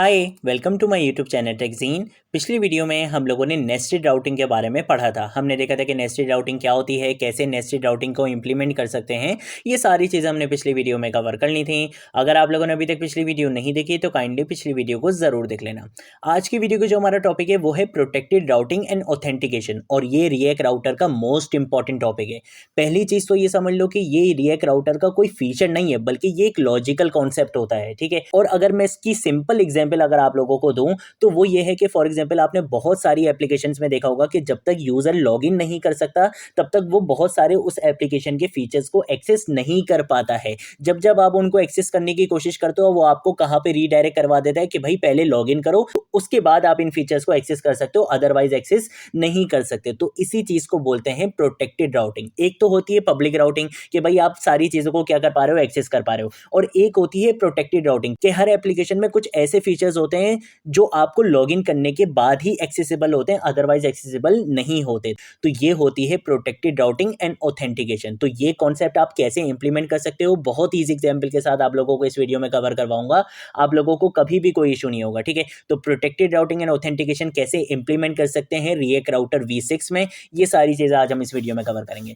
Hi welcome to my YouTube channel टेक्जीन। पिछली video में हम लोगों ने नेस्टेड राउटिंग के बारे में पढ़ा था। हमने देखा था कि नेस्टेड राउटिंग क्या होती है, कैसे नेस्टेड राउटिंग को इम्प्लीमेंट कर सकते हैं। ये सारी चीज़ें हमने पिछली वीडियो में कवर कर ली थी। अगर आप लोगों ने अभी तक पिछली वीडियो नहीं देखी तो काइंडली पिछली वीडियो को ज़रूर देख लेना। आज की वीडियो का जो हमारा टॉपिक है वो है प्रोटेक्टेड राउटिंग एंड ऑथेंटिकेशन, और ये रिएक्ट राउटर का मोस्ट इंपॉर्टेंट टॉपिक है। पहली चीज़ तो ये समझ लो कि ये रिएक्ट राउटर का कोई फीचर नहीं है, बल्कि ये एक लॉजिकल कॉन्सेप्ट होता है। ठीक है, और अगर मैं इसकी सिंपल एग्जाम्पल अगर आप लोगों को दूं तो वो ये है कि फॉर एग्जांपल आपने बहुत सारी एप्लीकेशंस में देखा होगा कि जब तक यूजर लॉगिन नहीं कर सकता तब तक वो बहुत सारे उस एप्लीकेशन के फीचर्स को एक्सेस नहीं कर पाता है। जब जब आप उनको एक्सेस करने की कोशिश करते हो वो आपको कहाँ पे रीडायरेक्ट करवा देता है कि भाई पहले लॉगिन करो, तो उसके बाद आप इन फीचर्स को एक्सेस कर सकते हो, अदरवाइज एक्सेस नहीं कर सकते। तो इसी चीज को बोलते हैं प्रोटेक्टेड राउटिंग। एक तो होती है पब्लिक राउटिंग कि भाई आप सारी चीजों को क्या कर पा रहे हो, एक्सेस कर पा रहे हो, और एक होती है प्रोटेक्टेड राउटिंग कि हर एप्लीकेशन में कुछ ऐसे फीचर्स होते हैं जो आपको लॉगिन करने के बाद ही एक्सेसिबल होते हैं, अदरवाइज एक्सेसिबल नहीं होते। तो ये होती है प्रोटेक्टेड राउटिंग एंड ऑथेंटिकेशन। तो ये कॉन्सेप्ट आप कैसे इंप्लीमेंट कर सकते हो, बहुत ईजी एग्जांपल के साथ आप लोगों को इस वीडियो में कवर करवाऊंगा। आप लोगों को कभी भी कोई इशू नहीं होगा। ठीक है, तो प्रोटेक्टेड राउटिंग एंड ऑथेंटिकेशन कैसे इंप्लीमेंट कर सकते हैं रिएक्ट राउटर V6 में, ये सारी चीजें आज हम इस वीडियो में कवर करेंगे।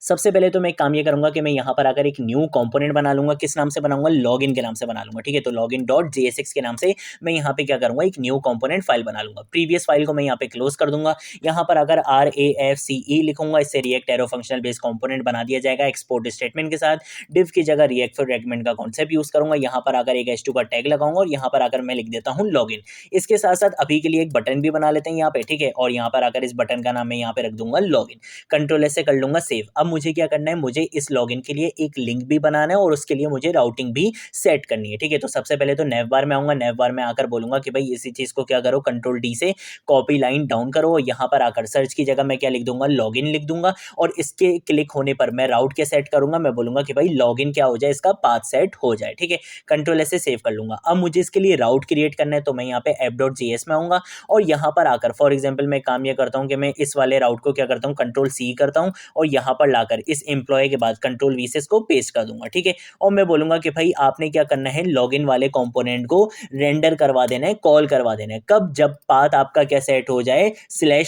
सबसे पहले तो मैं एक काम ये करूंगा कि मैं यहाँ पर आकर एक न्यू कंपोनेंट बना लूंगा। किस नाम से बनाऊंगा? लॉगिन के नाम से बना लूंगा। ठीक है, तो लॉगिन डॉट JSX के नाम से मैं यहाँ पे क्या करूंगा, एक न्यू कंपोनेंट फाइल बना लूंगा। प्रीवियस फाइल को मैं यहाँ पे क्लोज कर दूंगा। यहाँ पर अगर RAFCE लिखूंगा, इससे react arrow functional based component बना दिया जाएगा एक्सपोर्ट स्टेटमेंट के साथ। डिव की जगह रिएक्ट फ्रैगमेंट का कॉन्सेप्ट यूज करूंगा। यहाँ पर आकर एक H2 का टैग लगाऊंगा और यहाँ पर आकर मैं लिख देता हूँ लॉगिन। इसके साथ साथ अभी के लिए एक बटन भी बना लेते हैं यहाँ पे। ठीक है, और यहाँ पर आकर इस बटन का नाम मैं यहाँ पे रख दूंगा लॉगिन। कंट्रोल S से कर लूंगा सेव। अब मुझे क्या करना है, मुझे इस लॉगिन के लिए एक लिंक भी बनाना है और उसके लिए मुझे राउटिंग भी सेट करनी है। ठीक है, तो सबसे पहले तो नेव बार में आऊंगा। नेव बार में आकर बोलूंगा कि भाई इसी चीज को क्या करो, कंट्रोल D से कॉपी लाइन डाउन करो, और यहाँ पर आकर सर्च की जगह मैं क्या लिख दूंगा, लॉगिन लिख दूंगा। और इसके क्लिक होने पर मैं राउट के सेट करूंगा। मैं बोलूंगा कि भाई लॉगिन क्या हो जाए, इसका पाथ सेट हो जाए। ठीक है, कंट्रोल S से सेव कर लूंगा। अब मुझे इसके लिए राउट क्रिएट करना है, तो मैं यहाँ पे app.js में आऊंगा और यहाँ पर आकर फॉर एग्जाम्पल मैं काम ये करता हूँ कि मैं इस वाले राउट को क्या करता हूँ, कंट्रोल C करता हूँ और यहाँ पर लाकर इस एम्प्लॉय के बाद कंट्रोल V से इसको पेस्ट कर दूंगा। ठीक है, और मैं बोलूंगा कि भाई आपने क्या करना है, लॉगिन वाले कंपोनेंट को रेंडर करवा देना है, कॉल करवा देना है। कब? जब पाथ आपका क्या सेट हो जाए,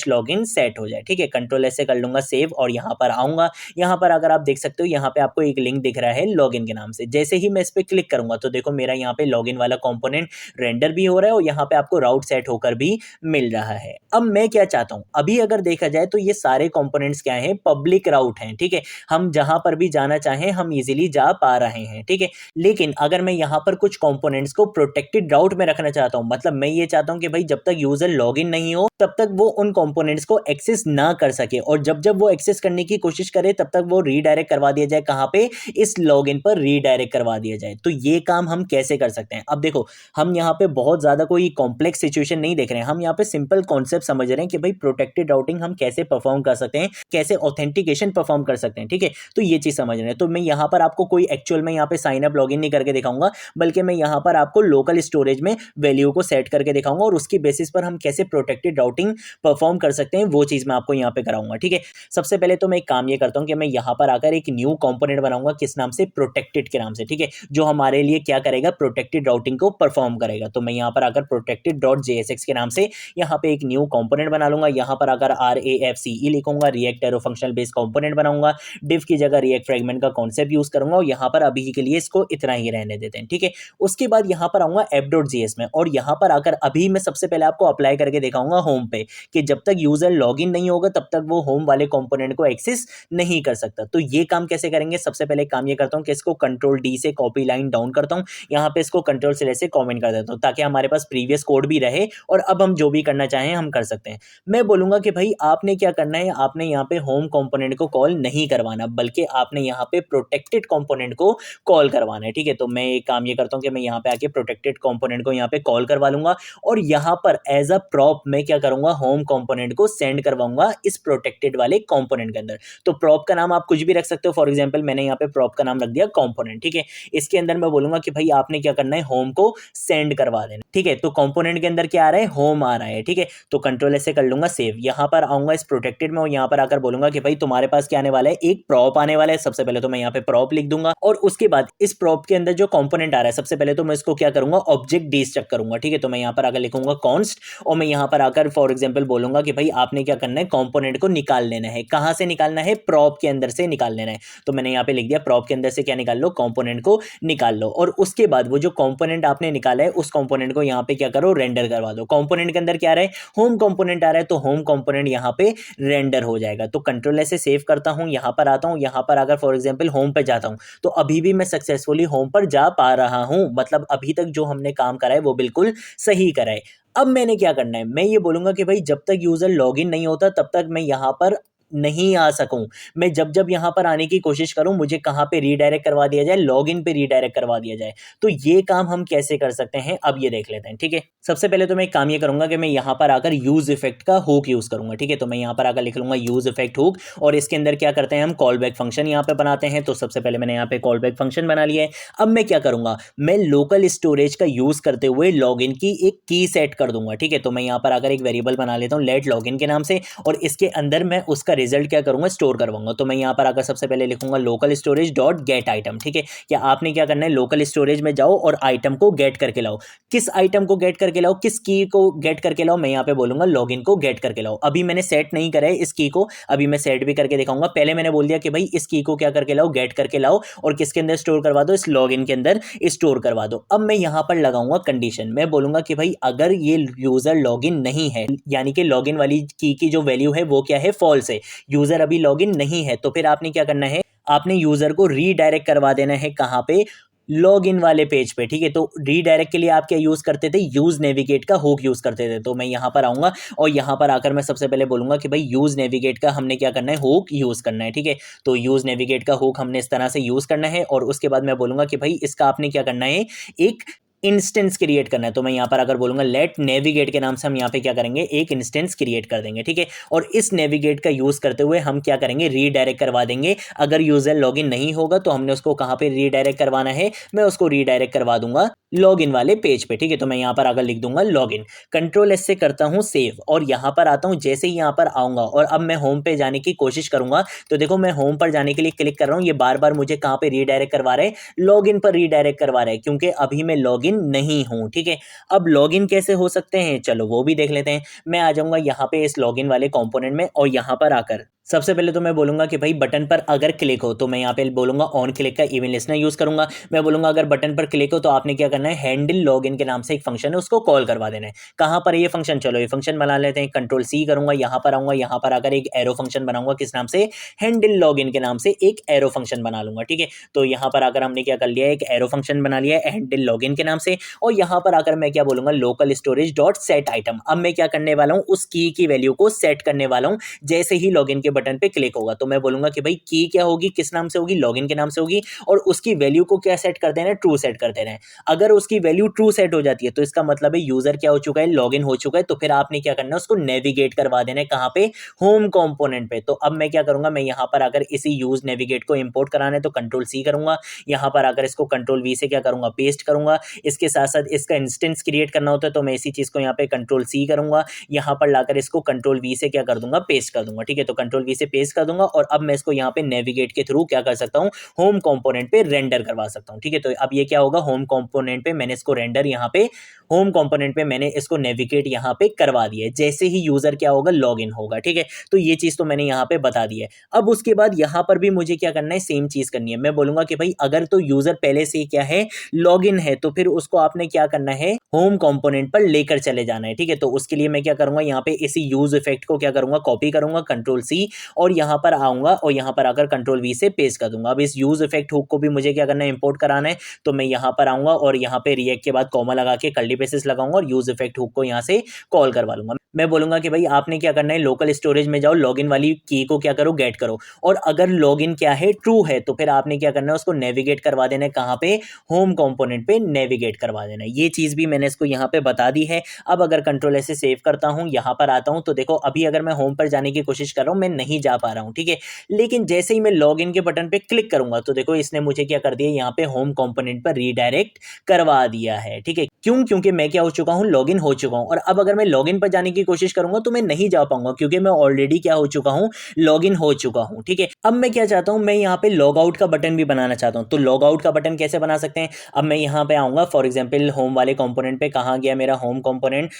/login सेट हो जाए। ठीक है, कंट्रोल S से कर लूंगा सेव और यहाँ पर आऊंगा। यहाँ पर अगर आप देख सकते हो यहाँ पे आपको एक लिंक दिख रहा है लॉगिन के नाम से। जैसे ही मैं इस पर क्लिक करूंगा तो देखो मेरा यहाँ पे लॉगिन वाला कंपोनेंट रेंडर भी हो रहा है और यहाँ पे आपको राउट सेट होकर भी मिल रहा है। अब मैं क्या चाहता हूँ, अभी अगर देखा जाए तो ये सारे कंपोनेंट्स क्या हैं, पब्लिक राउट हैं। ठीक है, हम जहां पर भी जाना चाहें हम इजीली जा पा रहे हैं। ठीक है, लेकिन अगर मैं यहाँ पर कुछ कंपोनेंट्स को प्रोटेक्टेड राउट में रखना चाहता हूँ, मतलब मैं ये चाहता हूँ कि भाई जब तक यूजर लॉगिन नहीं हो तब तक वो उन कंपोनेंट्स को एक्सेस ना कर सके, और जब जब वो एक्सेस करने की कोशिश करे तब तक वो रीडायरेक्ट करवा दिया जाए। कहाँ पे? इस लॉगिन पर रीडायरेक्ट करवा दिया जाए। तो ये काम हम कैसे कर सकते हैं? अब देखो, हम यहाँ पे बहुत ज्यादा कोई कॉम्प्लेक्स सिचुएशन नहीं देख रहे हैं, हम यहाँ पे सिंपल कॉन्सेप्ट समझ रहे हैं कि भाई प्रोटेक्टेड राउटिंग हम कैसे परफॉर्म कर सकते हैं, कैसे ऑथेंटिकेशन परफॉर्म कर सकते हैं। ठीक है, तो ये चीज समझ रहे हैं। तो मैं यहाँ पर आपको कोई एक्चुअल में यहाँ पे साइन अप लॉगिन नहीं करके दिखाऊंगा, बल्कि मैं यहाँ पर आपको लोकल स्टोरेज में वैल्यू को सेट करके दिखाऊंगा और उसकी बेसिस पर हम कैसे प्रोटेक्टेड राउटिंग परफॉर्म कर सकते हैं वो चीज मैं आपको यहाँ पे कराऊंगा। ठीक है, सबसे पहले तो मैं एक काम ये करता हूँ कि मैं यहाँ पर आकर एक न्यू कंपोनेंट बनाऊंगा। किस नाम से? प्रोटेक्टेड के नाम से। ठीक है, जो हमारे लिए क्या करेगा, प्रोटेक्टेड राउटिंग को परफॉर्म करेगा। तो मैं यहाँ पर आकर protected.jsx के नाम से यहाँ पे एक न्यू कंपोनेंट बना लूंगा। यहाँ पर आकर RAFCE लिखूंगा, react arrow functional based component बनाऊंगा। डिव की जगह रिएक्ट फ्रैगमेंट का कॉन्सेप्ट यूज करूंगा और यहाँ पर अभी के लिए इसको इतना ही रहने देते हैं। ठीक है, उसके बाद यहाँ पर आऊंगा app.js में और यहाँ पर आकर अभी मैं सबसे पहले आपको अप्लाई करके दिखाऊंगा होम पे कि जब तक यूजर लॉगिन नहीं होगा तब तक वो होम वाले कंपोनेंट को एक्सेस नहीं कर सकता। तो ये काम कैसे करेंगे? सबसे पहले काम ये करता हूँ कि इसको कंट्रोल D से कॉपी लाइन डाउन करता हूँ, यहाँ पे इसको कंट्रोल से कॉमेंट कर देता हूँ ताकि हमारे पास प्रीवियस कोड भी रहे और अब हम जो भी करना चाहें हम कर सकते हैं। मैं बोलूंगा कि भाई आपने क्या करना है, आपने यहाँ पे होम कंपोनेंट को कॉल नहीं करवाना, बल्कि आपने यहाँ पे प्रोटेक्टेड कंपोनेंट को कॉल करवाना है। ठीक है, तो मैं एक काम ये करता हूँ कि मैं यहाँ पे आके प्रोटेक्टेड कंपोनेंट को यहाँ पे कॉल करवा लूंगा और यहाँ पर एज अ प्रॉप मैं क्या करूंगा, होम कंपोनेंट को सेंड करवाऊंगा इस प्रोटेक्टेड वाले कंपोनेंट के अंदर। तो प्रॉप का नाम आप कुछ भी रख सकते हो, फॉर एग्जांपल मैंने यहाँ पे प्रॉप का नाम रख दिया कंपोनेंट। ठीक है, इसके अंदर मैं बोलूंगा कि भाई आपने क्या करना है, होम को सेंड करवा देना। ठीक है, तो कंपोनेंट के अंदर क्या आ रहा है, होम आ रहा है। ठीक है, तो कंट्रोल S से कर लूंगा सेव। यहाँ पर आऊंगा इस प्रोटेक्टेड में और यहाँ पर आकर बोलूंगा कि भाई तुम्हारे पास क्या आने आने वाला है, एक प्रॉप आने वाला है। सबसे पहले तो मैं यहाँ पे प्रॉप लिख दूंगा और उसके बाद इस प्रॉप के अंदर जो कंपोनेंट आ रहा है सबसे पहले तो मैं इसको क्या करूंगा, ऑब्जेक्ट डिस्ट्रक्ट करूंगा। ठीक है, तो मैं यहाँ पर आकर लिखूंगा कॉन्स्ट और मैं यहाँ पर आकर फॉर एग्जाम्पल बोलूंगा कि भाई आपने क्या करना है, कंपोनेंट को निकाल लेना है। कहां से निकालना है, प्रॉप के अंदर से निकाल लेना है। तो मैंने यहाँ पे लिख दिया प्रॉप के अंदर से क्या निकाल लो, कंपोनेंट को निकाल लो। और उसके बाद वो जो कंपोनेंट आपने निकाला है उस कंपोनेंट को यहाँ पे क्या करो, रेंडर करवा दो। कंपोनेंट के अंदर क्या आ रहा है, होम कंपोनेंट आ रहा है, तो होम कंपोनेंट यहाँ पे रेंडर हो जाएगा। तो कंट्रोल से सेव करता हूं, यहां पर आता हूं, यहां पर अगर फॉर एग्जांपल होम पे जाता हूं तो अभी भी मैं सक्सेसफुली होम पर जा पा रहा हूं। मतलब अभी तक जो हमने काम करा है वो बिल्कुल सही करा है। अब मैंने क्या करना है, मैं ये बोलूंगा कि भाई जब तक यूजर लॉगिन नहीं होता तब तक मैं यहां पर नहीं आ सकूं। मैं जब जब यहां पर आने की कोशिश करूं मुझे कहां पे रीडायरेक्ट करवा दिया जाए, लॉगिन पे रीडायरेक्ट करवा दिया जाए। तो ये काम हम कैसे कर सकते हैं अब ये देख लेते हैं। ठीक है, सबसे पहले तो मैं एक काम ये करूंगा कि मैं यहां पर आकर यूज इफेक्ट का हुक यूज करूंगा। ठीक है, तो मैं यहां पर आकर लिख लूंगा यूज इफेक्ट हुक और इसके अंदर क्या करते हैं, हम कॉल बैक फंक्शन यहां पे बनाते हैं। तो सबसे पहले मैंने यहां पे कॉल बैक फंक्शन बना लिया है। अब मैं क्या करूंगा, मैं लोकल स्टोरेज का यूज करते हुए लॉगिन की एक की सेट कर दूंगा। ठीक है, तो मैं यहां पर आकर एक वेरिएबल बना लेता हूं लेट लॉगिन के नाम से और इसके अंदर मैं उसका रिजल्ट क्या करूंगा, स्टोर करवाऊंगा। तो मैं यहां पर आकर सबसे पहले लिखूंगा local storage dot gate item. ठीक है, क्या आपने क्या करना है, लोकल स्टोरेज में जाओ और आइटम को गेट करके लाओ। किस आइटम को गेट करके लाओ, किस की को गेट करके लाओ, मैं यहां पे बोलूंगा लॉगिन को गेट करके लाओ। अभी मैंने सेट नहीं करा है इस की को, अभी मैं सेट भी करके दिखाऊंगा। पहले मैंने बोल दिया कि भाई इस की को क्या करके लाओ, गेट करके लाओ और किसके अंदर स्टोर करवा दो, इस लॉगिन के अंदर स्टोर करवा दो। अब मैं यहां पर लगाऊंगा कंडीशन, मैं बोलूंगा कि भाई अगर ये यूजर लॉगिन नहीं है, यानी कि लॉगिन वाली की जो वैल्यू है वो क्या है, फॉल्स है, यूजर अभी लॉगिन नहीं है, तो फिर आपने क्या करना है, आपने यूजर को रीडायरेक्ट करवा देना है कहां पे, लॉगिन वाले पेज पे। ठीक है, तो रीडायरेक्ट के लिए आप क्या यूज करते थे, यूज नेविगेट का हुक यूज करते थे। तो मैं यहां पर आऊंगा और यहां पर आकर मैं सबसे पहले बोलूंगा कि भाई यूज नेविगेट का हमने क्या करना है, हुक यूज करना है। ठीक है, तो यूज नेविगेट का हुक हमने इस तरह से यूज करना है और उसके बाद मैं बोलूंगा कि भाई इसका आपने क्या करना है, एक इंस्टेंस क्रिएट करना है। तो मैं यहां पर अगर बोलूंगा लेट नेविगेट के नाम से हम यहां पे क्या करेंगे, एक इंस्टेंस क्रिएट कर देंगे। ठीक है, और इस नेविगेट का यूज करते हुए हम क्या करेंगे, रीडायरेक्ट करवा देंगे। अगर यूजर लॉगिन नहीं होगा तो हमने उसको कहां पे रीडायरेक्ट करवाना है, मैं उसको रीडायरेक्ट करवा दूंगा लॉगिन वाले पेज पे। ठीक है, तो मैं यहां पर अगर लिख दूंगा लॉगिन, कंट्रोल एस से करता हूं सेव और यहां पर आता हूं। जैसे ही यहां पर आऊंगा और अब मैं होम पे जाने की कोशिश करूंगा तो देखो मैं होम पर जाने के लिए क्लिक कर रहा हूं, ये बार बार मुझे कहां पे रीडायरेक्ट करवा रहे हैं, लॉगिन पर रीडायरेक्ट करवा रहे हैं, क्योंकि अभी मैं लॉगिन नहीं हूं। ठीक है, अब लॉगिन कैसे हो सकते हैं, चलो वो भी देख लेते हैं। मैं आ जाऊंगा यहाँ पे इस लॉगिन वाले कंपोनेंट में और यहाँ पर आकर सबसे पहले तो मैं बोलूंगा कि भाई बटन पर अगर क्लिक हो तो मैं यहाँ पे बोलूंगा ऑन क्लिक का इवेंट लिस्टनर यूज करूंगा। मैं बोलूंगा अगर बटन पर क्लिक हो तो आपने क्या करना है, हैंडल लॉगिन के नाम से एक फंक्शन है उसको कॉल करवा देना है। कहां पर ये फंक्शन, चलो ये फंक्शन बना लेते हैं, कंट्रोल सी करूंगा, यहाँ पर आऊंगा, यहाँ पर आकर एक एरो फंक्शन बनाऊंगा, किस नाम से, हैंडल लॉगिन के नाम से एक एरो फंक्शन बना लूंगा। ठीक है, तो यहाँ पर आकर हमने क्या कर लिया, एक एरो फंक्शन बना लिया है हैंडल लॉगिन के नाम से और यहाँ पर आकर मैं क्या बोलूंगा, local storage dot set item. अब मैं क्या करने वाला हूँ, उस की वैल्यू को सेट करने वाला हूँ जैसे ही लॉगिन के बटन पे क्लिक होगा। तो मैं बोलूंगा कि भाई की क्या होगी, किस नाम से होगी, लॉगिन के नाम से होगी और उसकी वैल्यू को क्या सेट कर देना है, ट्रू सेट कर देना है। अगर उसकी वैल्यू ट्रू सेट हो जाती है तो इसका मतलब है यूजर क्या हो चुका है, लॉगिन हो चुका है। तो फिर आपने क्या करना है, उसको नेविगेट करवा देना है कहां पे, होम कंपोनेंट पे। तो अब मैं क्या करूंगा, मैं यहां पर आकर इसी यूज नेविगेट को इंपोर्ट कराना है तो कंट्रोल सी करूंगा, यहां पर आकर इसको कंट्रोल वी से क्या करूंगा, पेस्ट करूंगा। इसके साथ साथ इसका इंस्टेंस क्रिएट करना होता है तो मैं इसी चीज को यहाँ पे कंट्रोल सी करूंगा, यहां पर लाकर इसको कंट्रोल वी से क्या कर दूंगा, पेस्ट कर दूंगा। ठीक है, तो कंट्रोल वी से पेस्ट कर दूंगा और अब मैं इसको यहाँ पे नेविगेट के थ्रू क्या कर सकता हूँ, होम कंपोनेंट पे रेंडर करवा सकता हूँ। ठीक है, तो अब ये क्या होगा, होम कंपोनेंट पे मैंने इसको रेंडर यहाँ पे होम कंपोनेंट पे मैंने इसको नेविगेट यहाँ पे करवा दिया है। जैसे ही यूजर क्या होगा, लॉगिन होगा। ठीक है, तो ये चीज तो मैंने यहाँ पे बता दी है। अब उसके बाद यहाँ पर भी मुझे क्या करना है, सेम चीज करनी है। मैं बोलूंगा कि भाई अगर तो यूजर पहले से क्या है, लॉगिन है, तो फिर उसको आपने क्या करना है, होम कंपोनेंट पर लेकर चले जाना है। ठीक है, तो उसके लिए मैं क्या करूंगा, यहाँ पे इसी यूज इफेक्ट को क्या करूंगा, कॉपी करूंगा, कंट्रोल सी और यहाँ पर आऊंगा और यहाँ पर आकर कंट्रोल वी से पेस्ट कर दूंगा। अब इस यूज इफेक्ट हुक को भी मुझे क्या करना है, इंपोर्ट कराना है। तो मैं यहाँ पर आऊंगा और यहाँ पे रिएक्ट के बाद कॉमा लगा के कर्ली ब्रेसेस लगाऊंगा और यूज इफेक्ट हुक को यहाँ से कॉल करवा लूंगा। मैं बोलूंगा कि भाई आपने क्या करना है, लोकल स्टोरेज में जाओ, लॉगिन वाली की को क्या करो, गेट करो और अगर लॉगिन क्या है, ट्रू है, तो फिर आपने क्या करना है, उसको नेविगेट करवा देना है कहां पे, होम कंपोनेंट पे नेविगेट करवा देना है। ये चीज भी मैंने इसको यहाँ पे बता दी है। अब अगर कंट्रोल ऐसे सेव करता हूं, यहाँ पर आता हूं तो देखो अभी अगर मैं होम पर जाने की कोशिश कर रहा हूं मैं नहीं जा पा रहा हूँ, ठीक है। लेकिन जैसे ही मैं लॉगिन के बटन पे क्लिक करूंगा तो देखो इसने मुझे क्या कर दिया, यहाँ पे होम कंपोनेंट पर रीडायरेक्ट करवा दिया है, ठीक है। क्यों? क्योंकि मैं क्या हो चुका हूँ, लॉगिन हो चुका हूँ। और अब अगर मैं लॉगिन पर जाने की कोशिश करूंगा तो मैं नहीं जा पाऊंगा, क्योंकि मैं ऑलरेडी क्या हो चुका हूँ, लॉगिन हो चुका हूँ, ठीक है। अब मैं क्या चाहता हूँ, मैं यहाँ पे लॉग आउट का बटन भी बनाना चाहता हूँ। तो लॉग आउट का बटन कैसे बना सकते हैं? अब मैं यहाँ पे आऊंगा, फॉर एग्जाम्पल होम वाले कंपोनेंट पे, कहाँ गया मेरा होम कंपोनेंट?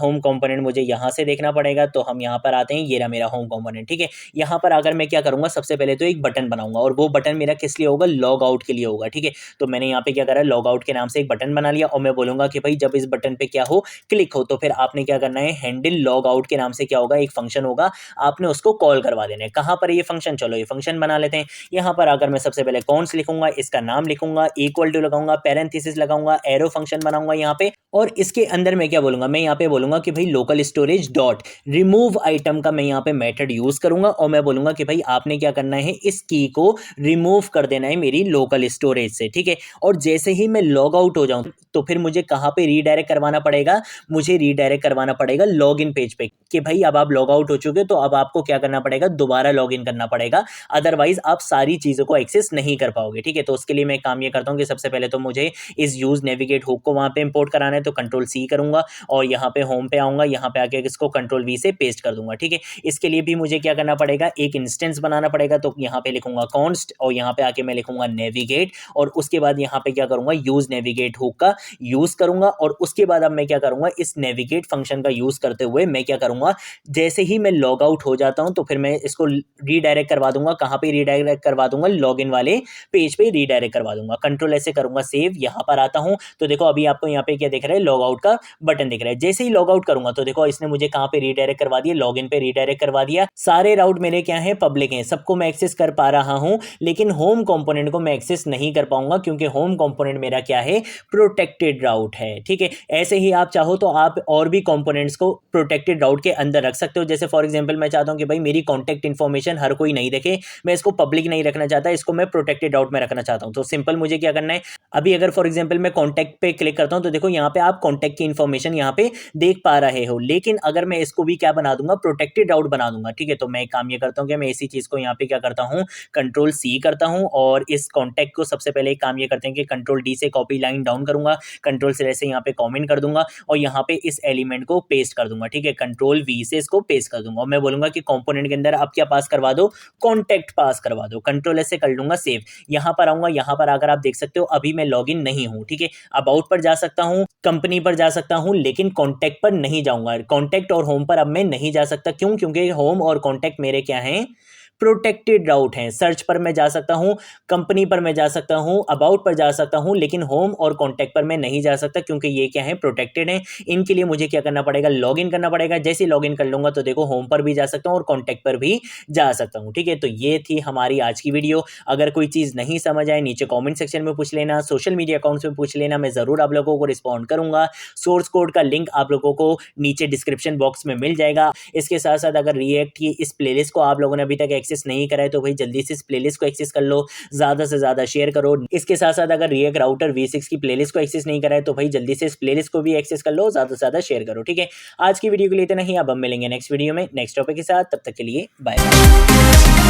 होम कंपोनेंट मुझे यहाँ से देखना पड़ेगा। तो हम यहाँ पर आते हैं, ये रहा मेरा होम कंपोनेंट, ठीक है। यहाँ पर आकर मैं क्या करूंगा, सबसे पहले तो एक बटन बनाऊंगा, और वो बटन मेरा किस लिए होगा, लॉग आउट के लिए होगा, ठीक है। तो मैंने यहाँ पे क्या करा, लॉग आउट के नाम से एक बटन बना लिया, और मैं बोलूंगा कि भाई जब इस बटन पे क्या हो, क्लिक हो, तो फिर आपने क्या करना है, हैंडल लॉग आउट के नाम से क्या होगा, एक फंक्शन होगा, आपने उसको कॉल करवा देना है। कहाँ पर ये फंक्शन, चलो ये फंक्शन बना लेते हैं। यहाँ पर आकर मैं सबसे पहले कॉन्स लिखूंगा, इसका नाम लिखूंगा, इक्वल टू लगाऊंगा, पैरेंथेसिस लगाऊंगा, एरो फंक्शन बनाऊंगा यहाँ पे, और इसके अंदर मैं क्या बोलूंगा, मैं यहाँ पे बोलूंगा कि भाई local storage dot remove item का मैं यहाँ पे मेथड यूज करूंगा, और मैं बोलूंगा कि भाई आपने क्या करना है, इस की को रिमूव कर देना है मेरी लोकल स्टोरेज से, ठीक है। और जैसे ही मैं लॉग आउट हो जाऊं तो फिर मुझे कहाँ पे रीडायरेक्ट करवाना पड़ेगा, मुझे रीडायरेक्ट करवाना पड़ेगा लॉगिन पेज पे, कि भाई अब आप लॉग आउट हो चुके तो अब आपको क्या करना पड़ेगा, दोबारा लॉगिन करना पड़ेगा, अदरवाइज आप सारी चीज़ों को एक्सेस नहीं कर पाओगे, ठीक है। तो उसके लिए मैं काम ये करता हूँ कि सबसे पहले तो मुझे इस यूज नेविगेट हुक को वहाँ पे इंपोर्ट कराना है, तो कंट्रोल सी करूंगा, और यहाँ पे होम पे आऊँगा, यहाँ पे आके इसको कंट्रोल वी से पेस्ट कर दूंगा, ठीक है। इसके लिए भी मुझे क्या करना पड़ेगा, एक इंस्टेंस बनाना पड़ेगा, तो यहाँ पे लिखूंगा कॉन्स्ट, और यहाँ पे आके मैं लिखूंगा नेविगेट, और उसके बाद यहाँ पे क्या करूंगा, यूज नेविगेट हुक का यूज करूंगा, और उसके बाद अब मैं क्या करूंगा, इस नेविगेट फंक्शन का यूज करते हुए मैं क्या करूंगा, जैसे ही मैं लॉग आउट हो जाता हूं तो फिर मैं इसको रीडायरेक्ट करवा दूंगा, कहां पे रीडायरेक्ट करवा दूंगा, लॉगिन वाले पेज पे रीडायरेक्ट करवा दूंगा। कंट्रोल ऐसे करूंगा सेव, यहां पर आता हूं तो देखो अभी आपको यहाँ पे क्या दिख रहा है, लॉग आउट का बटन दिख रहा है। जैसे ही लॉग आउट करूंगा तो देखो इसने मुझे कहां पे रीडायरेक्ट करवा दिया, लॉगिन पे रीडायरेक्ट करवा दिया। सारे राउट मेरे क्या है, पब्लिक हैं, सबको मैं एक्सेस कर पा रहा हूं, लेकिन होम कंपोनेंट को मैं एक्सेस नहीं कर पाऊंगा, क्योंकि होम कंपोनेंट मेरा क्या है, प्रोटेक्टेड राउट है, ठीक है। ऐसे ही आप चाहो तो आप और भी कंपोनेंट्स को प्रोटेक्टेड राउट के अंदर रख सकते हो। जैसे फॉर एग्जांपल मैं चाहता हूं कि भाई मेरी कॉन्टैक्ट इन्फॉर्मेशन हर कोई नहीं देखे, मैं इसको पब्लिक नहीं रखना चाहता, इसको मैं प्रोटेक्टेड राउट में रखना चाहता हूं। तो सिंपल मुझे क्या करना है, अभी अगर फॉर एग्जांपल मैं कॉन्टैक्ट पे क्लिक करता हूं तो देखो यहाँ पे आप कॉन्टैक्ट की इन्फॉर्मेशन यहाँ पे देख पा रहे हो, लेकिन अगर मैं इसको भी क्या बना दूंगा, प्रोटेक्टेड राउट बना दूंगा, ठीक है। तो मैं एक काम ये करता हूँ कि मैं इसी चीज को यहाँ पे क्या करता हूँ, कंट्रोल सी करता हूँ, और इस कॉन्टैक्ट को सबसे पहले एक काम ये करते हैं कि कंट्रोल डी से कॉपी लाइन डाउन करूंगा, कंट्रोल से ऐसे यहाँ पे कॉमेंट कर दूंगा, और यहाँ पे इस एलिमेंट को पेस्ट कर दूंगा, ठीक है। कंट्रोल वी से इसको पेस्ट कर दूंगा, और मैं बोलूंगा कि कंपोनेंट के अंदर आप क्या पास करवा दो, कॉन्टैक्ट पास करवा दो। कंट्रोल ऐसे कर लूंगा सेव, यहाँ पर आऊंगा, यहाँ पर आकर आप देख सकते हो अभी मैं लॉगिन नहीं हूँ, ठीक है। अबाउट पर जा सकता हूँ, कंपनी पर जा सकता हूँ, लेकिन कॉन्टैक्ट पर नहीं जाऊंगा। कॉन्टैक्ट और होम पर अब मैं नहीं जा सकता, क्यों? क्योंकि होम और कॉन्टैक्ट मेरे क्या हैं, प्रोटेक्टेड राउट हैं। सर्च पर मैं जा सकता हूं, कंपनी पर मैं जा सकता हूं, अबाउट पर जा सकता हूं, लेकिन होम और कॉन्टैक्ट पर मैं नहीं जा सकता, क्योंकि ये क्या है, प्रोटेक्टेड हैं। इनके लिए मुझे क्या करना पड़ेगा, लॉगिन करना पड़ेगा। जैसे लॉगिन कर लूंगा तो देखो होम पर भी जा सकता हूं और कॉन्टैक्ट पर भी जा सकता हूं, ठीक है। तो ये थी हमारी आज की वीडियो। अगर कोई चीज़ नहीं समझ आए नीचे कॉमेंट सेक्शन में पूछ लेना, सोशल मीडिया अकाउंट्स में पूछ लेना, मैं ज़रूर आप लोगों को रिस्पॉन्ड करूंगा। सोर्स कोड का लिंक आप लोगों को नीचे डिस्क्रिप्शन बॉक्स में मिल जाएगा। इसके साथ साथ अगर रिएक्ट की इस प्लेलिस्ट को आप लोगों ने अभी तक एक्सेस नहीं करा है तो जल्दी से इस प्लेलिस्ट को एक्सेस कर लो, ज्यादा से ज्यादा शेयर करो। इसके साथ साथ अगर रिएक्ट राउटर V6 की प्लेलिस्ट को एक्सेस नहीं करा है तो भाई जल्दी से इस प्लेलिस्ट को भी एक्सेस कर लो, ज्यादा से ज्यादा शेयर करो, ठीक है। आज की वीडियो के लिए इतना ही, अब हम मिलेंगे नेक्स्ट वीडियो में नेक्स्ट टॉपिक के साथ, तब तक के लिए बाय।